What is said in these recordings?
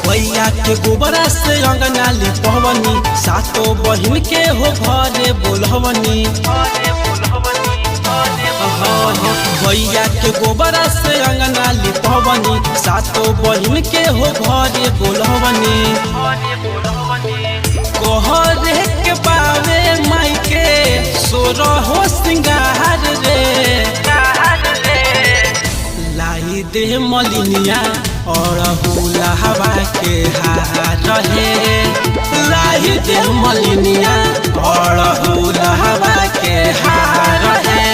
भैया के गोबरा से अंगना लिपवनी, सातो बहिन के हो घरे बोलवनी। भैया के गोबरा से अंगना लिपवनी, सातो बहिन के हो घरे बोलवनी। कहरे के बावे माई के सोरो हो सिंगार रे, लाई दे मलिनिया और हुलहवा के हार रहे। लाई दे मलिनिया और हुलहवा के हार रहे।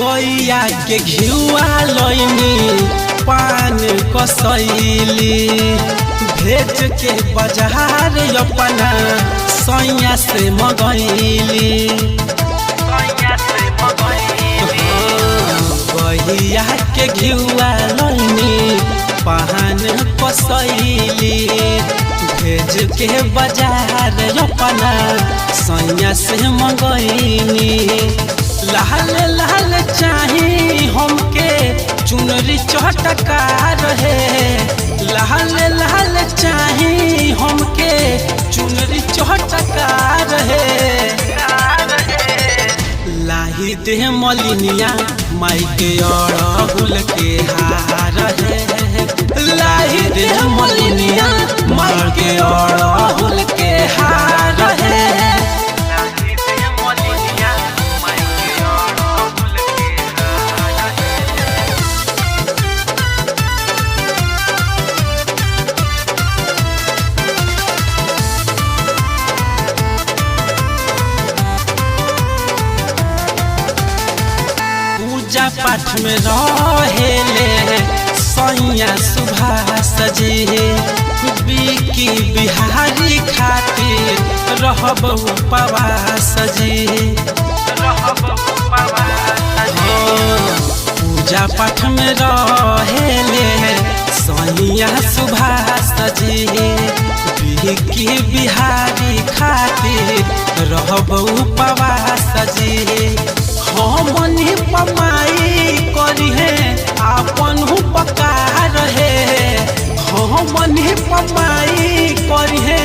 गैया के घिउआ लैनी पान कसैली, भेज के बाजार अपना सैया से मगैली। गैया के घिउआ लैनी पान कसैली, भेज के बाजार अपना सैया से मगैनी। लाल लाल चाही हमके चुनरी चटकार है, लाल लाल चाही हमके चुनरी चटकार है। लाही दे मलिनिया माई के अड़हुल के हार है। लाही दे मलिनिया माई के अड़हुल के हार है। पूजा पाठ में रहेले सैया सुभाष जी, बिकी बिहारी खातिर रहब उपवास जी। पूजा पाठ में रहेले सैया सुभाष जी, बिकी बिहारी खातिर रहब उपवास जी। हमनी पमाई करी है आपन उपकार है, हमनी पमाई करी है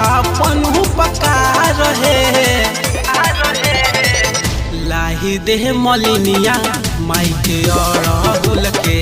आपन उपकार है। लाही दे मलिनिया माई के अड़हुल के